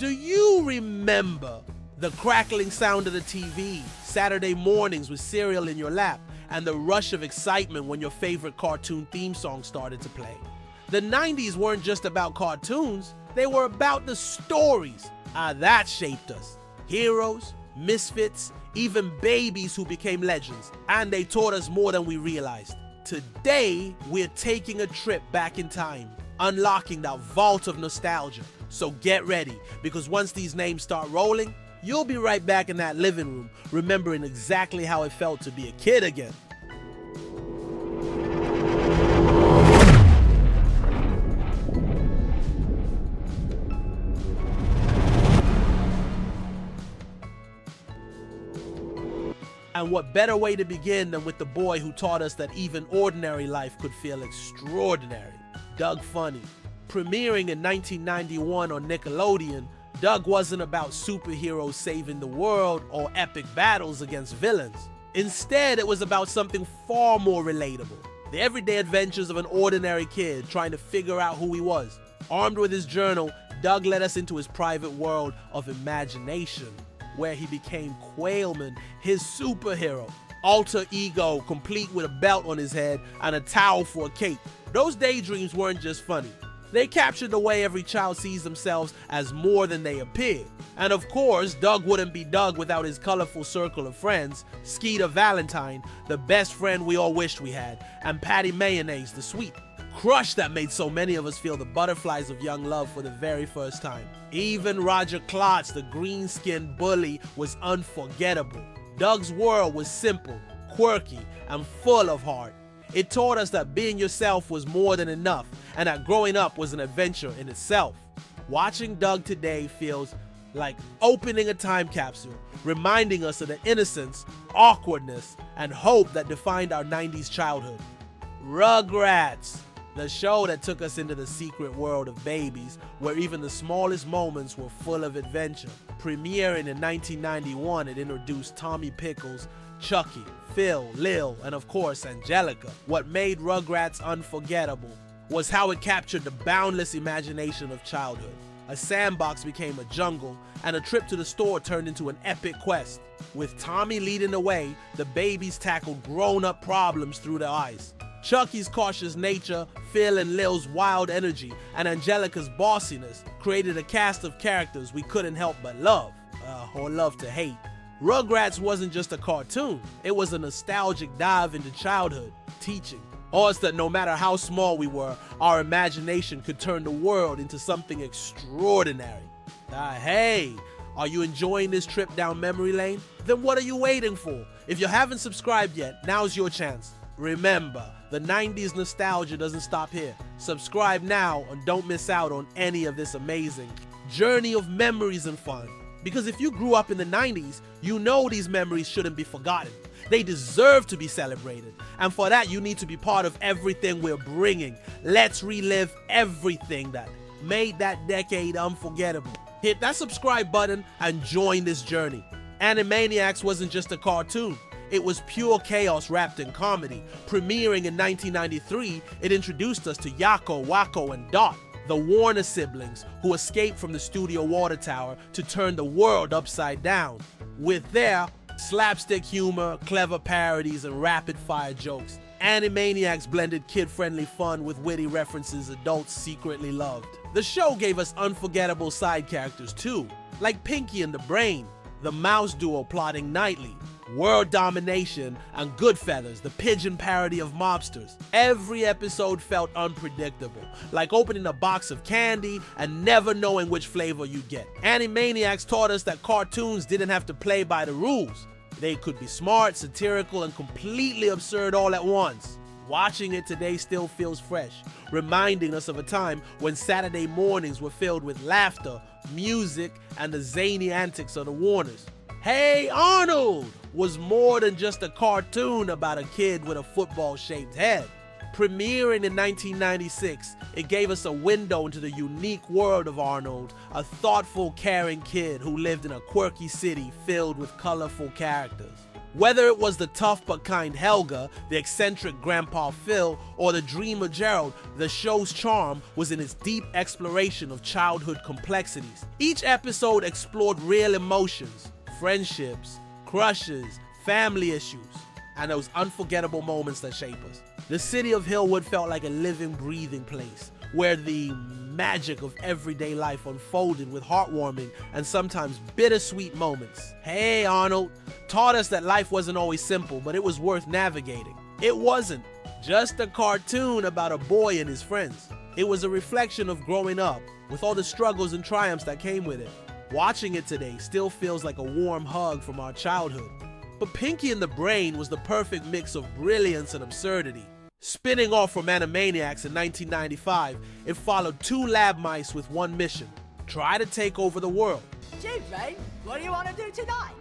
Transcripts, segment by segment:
Do you remember the crackling sound of the TV, Saturday mornings with cereal in your lap, and the rush of excitement when your favorite cartoon theme song started to play? The 90s weren't just about cartoons, they were about the stories. That shaped us. Heroes, misfits, even babies who became legends. And they taught us more than we realized. Today, we're taking a trip back in time, unlocking that vault of nostalgia. So get ready, because once these names start rolling, you'll be right back in that living room, remembering exactly how it felt to be a kid again. And what better way to begin than with the boy who taught us that even ordinary life could feel extraordinary, Doug Funny. Premiering in 1991 on Nickelodeon, Doug wasn't about superheroes saving the world or epic battles against villains. Instead, it was about something far more relatable. The everyday adventures of an ordinary kid trying to figure out who he was. Armed with his journal, Doug led us into his private world of imagination, where he became Quailman, his superhero. Alter ego, complete with a belt on his head and a towel for a cape. Those daydreams weren't just funny. They captured the way every child sees themselves as more than they appear. And of course, Doug wouldn't be Doug without his colorful circle of friends, Skeeter Valentine, the best friend we all wished we had, and Patty Mayonnaise, the sweet crush that made so many of us feel the butterflies of young love for the very first time. Even Roger Klotz, the green-skinned bully, was unforgettable. Doug's world was simple, quirky, and full of heart. It taught us that being yourself was more than enough, and that growing up was an adventure in itself. Watching Doug today feels like opening a time capsule, reminding us of the innocence, awkwardness, and hope that defined our 90s childhood. Rugrats, the show that took us into the secret world of babies, where even the smallest moments were full of adventure. Premiering in 1991, it introduced Tommy Pickles, Chucky, Phil, Lil, and of course Angelica. What made Rugrats unforgettable was how it captured the boundless imagination of childhood. A sandbox became a jungle, and a trip to the store turned into an epic quest. With Tommy leading the way, the babies tackled grown-up problems through their eyes. Chucky's cautious nature, Phil and Lil's wild energy, and Angelica's bossiness created a cast of characters we couldn't help but love, or love to hate. Rugrats wasn't just a cartoon, it was a nostalgic dive into childhood, teaching us that no matter how small we were, our imagination could turn the world into something extraordinary. Hey, are you enjoying this trip down memory lane? Then what are you waiting for? If you haven't subscribed yet, now's your chance. Remember, the 90s nostalgia doesn't stop here. Subscribe now and don't miss out on any of this amazing journey of memories and fun. Because if you grew up in the 90s, you know these memories shouldn't be forgotten. They deserve to be celebrated. And for that, you need to be part of everything we're bringing. Let's relive everything that made that decade unforgettable. Hit that subscribe button and join this journey. Animaniacs wasn't just a cartoon. It was pure chaos wrapped in comedy. Premiering in 1993, it introduced us to Yakko, Wakko, and Dot, the Warner siblings who escaped from the studio water tower to turn the world upside down. With their slapstick humor, clever parodies, and rapid-fire jokes, Animaniacs blended kid-friendly fun with witty references adults secretly loved. The show gave us unforgettable side characters too, like Pinky and the Brain, the mouse duo plotting nightly, World Domination, and Goodfeathers, the pigeon parody of mobsters. Every episode felt unpredictable, like opening a box of candy and never knowing which flavor you'd get. Animaniacs taught us that cartoons didn't have to play by the rules. They could be smart, satirical, and completely absurd all at once. Watching it today still feels fresh, reminding us of a time when Saturday mornings were filled with laughter, music, and the zany antics of the Warners. Hey Arnold was more than just a cartoon about a kid with a football-shaped head. Premiering in 1996, it gave us a window into the unique world of Arnold, a thoughtful, caring kid who lived in a quirky city filled with colorful characters. Whether it was the tough but kind Helga, the eccentric Grandpa Phil, or the dreamer Gerald, the show's charm was in its deep exploration of childhood complexities. Each episode explored real emotions, friendships, crushes, family issues, and those unforgettable moments that shape us. The city of Hillwood felt like a living, breathing place, where the magic of everyday life unfolded with heartwarming and sometimes bittersweet moments. Hey Arnold taught us that life wasn't always simple, but it was worth navigating. It wasn't just a cartoon about a boy and his friends. It was a reflection of growing up, with all the struggles and triumphs that came with it. Watching it today still feels like a warm hug from our childhood. But Pinky and the Brain was the perfect mix of brilliance and absurdity. Spinning off from Animaniacs in 1995, it followed two lab mice with one mission: try to take over the world. Gee, Brain, what do you want to do tonight?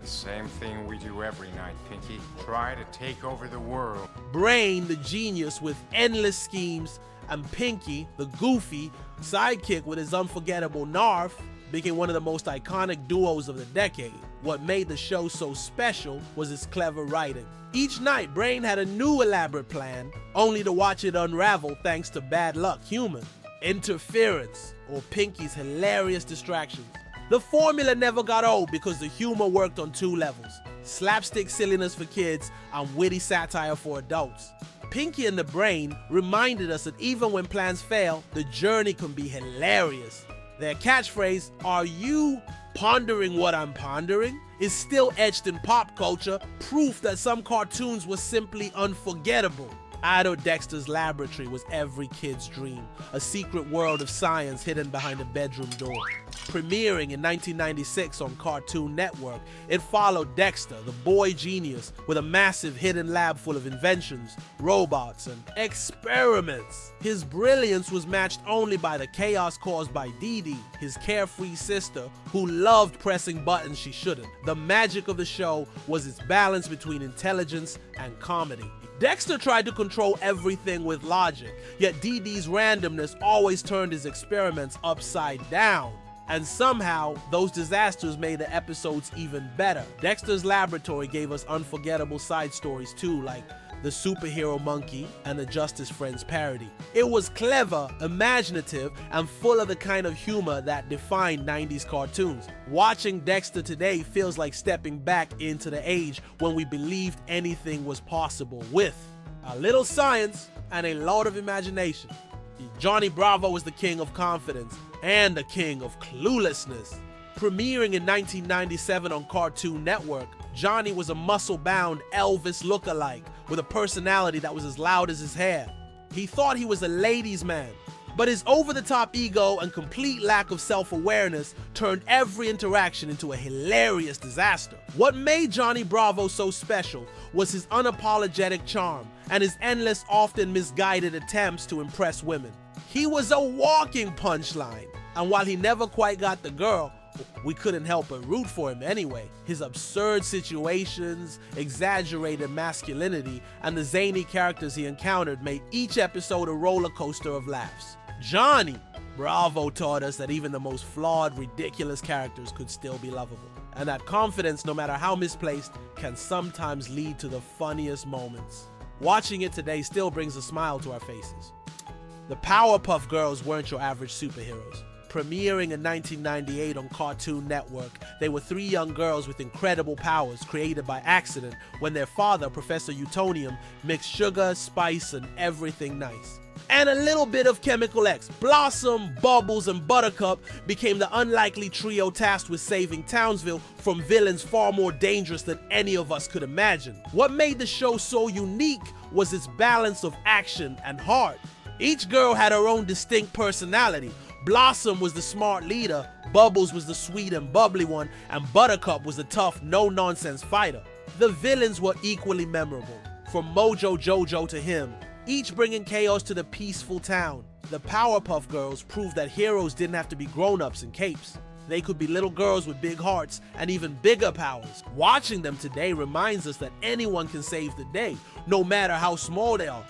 The same thing we do every night, Pinky. Try to take over the world. Brain, the genius with endless schemes, and Pinky, the goofy sidekick with his unforgettable Narf, became one of the most iconic duos of the decade. What made the show so special was its clever writing. Each night, Brain had a new elaborate plan, only to watch it unravel thanks to bad luck human, interference, or Pinky's hilarious distractions. The formula never got old because the humor worked on two levels: slapstick silliness for kids and witty satire for adults. Pinky and the Brain reminded us that even when plans fail, the journey can be hilarious. Their catchphrase, "Are you pondering what I'm pondering?" is still etched in pop culture, proof that some cartoons were simply unforgettable. Idle Dexter's Laboratory was every kid's dream, a secret world of science hidden behind a bedroom door. Premiering in 1996 on Cartoon Network, it followed Dexter, the boy genius, with a massive hidden lab full of inventions, robots, and experiments. His brilliance was matched only by the chaos caused by Dee Dee, his carefree sister, who loved pressing buttons she shouldn't. The magic of the show was its balance between intelligence and comedy. Dexter tried to control everything with logic, yet Dee Dee's randomness always turned his experiments upside down. And somehow, those disasters made the episodes even better. Dexter's Laboratory gave us unforgettable side stories too, like the superhero monkey and the Justice Friends parody. It was clever, imaginative, and full of the kind of humor that defined 90s cartoons. Watching Dexter today feels like stepping back into the age when we believed anything was possible with a little science and a lot of imagination. Johnny Bravo was the king of confidence and the king of cluelessness. Premiering in 1997 on Cartoon Network, Johnny was a muscle-bound Elvis lookalike with a personality that was as loud as his hair. He thought he was a ladies' man, but his over-the-top ego and complete lack of self-awareness turned every interaction into a hilarious disaster. What made Johnny Bravo so special was his unapologetic charm and his endless, often misguided attempts to impress women. He was a walking punchline, and while he never quite got the girl, we couldn't help but root for him anyway. His absurd situations, exaggerated masculinity, and the zany characters he encountered made each episode a roller coaster of laughs. Johnny Bravo taught us that even the most flawed, ridiculous characters could still be lovable, and that confidence, no matter how misplaced, can sometimes lead to the funniest moments. Watching it today still brings a smile to our faces. The Powerpuff Girls weren't your average superheroes. Premiering in 1998 on Cartoon Network, they were three young girls with incredible powers created by accident when their father, Professor Utonium, mixed sugar, spice, and everything nice. And a little bit of Chemical X. Blossom, Bubbles, and Buttercup became the unlikely trio tasked with saving Townsville from villains far more dangerous than any of us could imagine. What made the show so unique was its balance of action and heart. Each girl had her own distinct personality. Blossom was the smart leader, Bubbles was the sweet and bubbly one, and Buttercup was the tough, no-nonsense fighter. The villains were equally memorable, from Mojo Jojo to him, each bringing chaos to the peaceful town. The Powerpuff Girls proved that heroes didn't have to be grown-ups in capes. They could be little girls with big hearts and even bigger powers. Watching them today reminds us that anyone can save the day, no matter how small they are.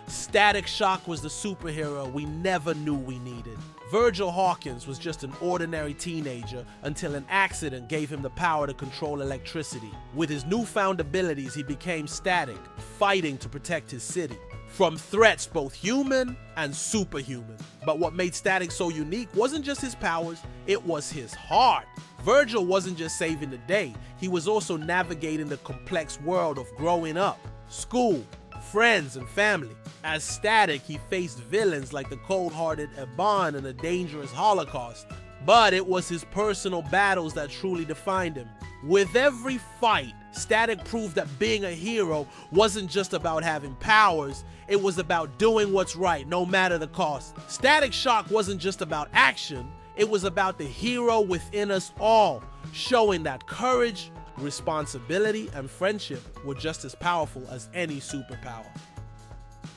Static Shock was the superhero we never knew we needed. Virgil Hawkins was just an ordinary teenager until an accident gave him the power to control electricity. With his newfound abilities, he became Static, fighting to protect his city from threats both human and superhuman. But what made Static so unique wasn't just his powers, it was his heart. Virgil wasn't just saving the day, he was also navigating the complex world of growing up, school, friends, and family. As Static, he faced villains like the cold-hearted Eban and the dangerous Holocaust. But it was his personal battles that truly defined him. With every fight, Static proved that being a hero wasn't just about having powers, it was about doing what's right, no matter the cost. Static Shock wasn't just about action, it was about the hero within us all, showing that courage, responsibility, and friendship were just as powerful as any superpower.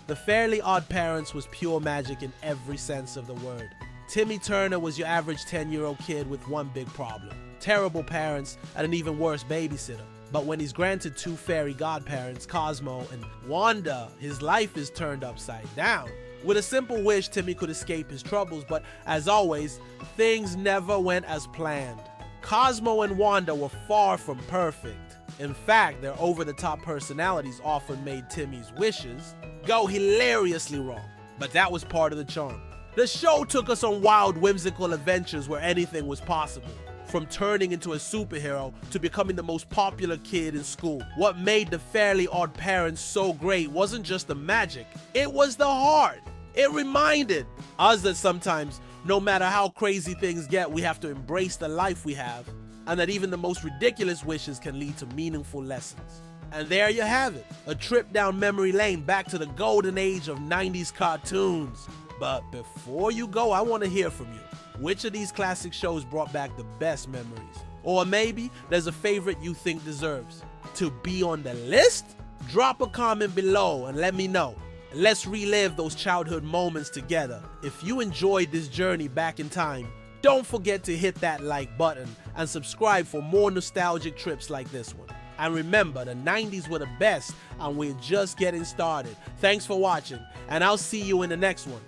The Fairly Odd Parents was pure magic in every sense of the word. Timmy Turner was your average 10-year-old kid with one big problem: terrible parents and an even worse babysitter. But when he's granted two fairy godparents, Cosmo and Wanda, his life is turned upside down. With a simple wish, Timmy could escape his troubles, but as always, things never went as planned. Cosmo and Wanda were far from perfect. In fact, their over-the-top personalities often made Timmy's wishes go hilariously wrong. But that was part of the charm. The show took us on wild, whimsical adventures where anything was possible. From turning into a superhero to becoming the most popular kid in school. What made the Fairly Odd Parents so great wasn't just the magic, it was the heart. It reminded us that sometimes, no matter how crazy things get, we have to embrace the life we have, and that even the most ridiculous wishes can lead to meaningful lessons. And there you have it, a trip down memory lane back to the golden age of 90s cartoons. But before you go, I want to hear from you. Which of these classic shows brought back the best memories? Or maybe there's a favorite you think deserves to be on the list? Drop a comment below and let me know. Let's relive those childhood moments together. If you enjoyed this journey back in time, don't forget to hit that like button and subscribe for more nostalgic trips like this one. And remember, the 90s were the best and we're just getting started. Thanks for watching, and I'll see you in the next one.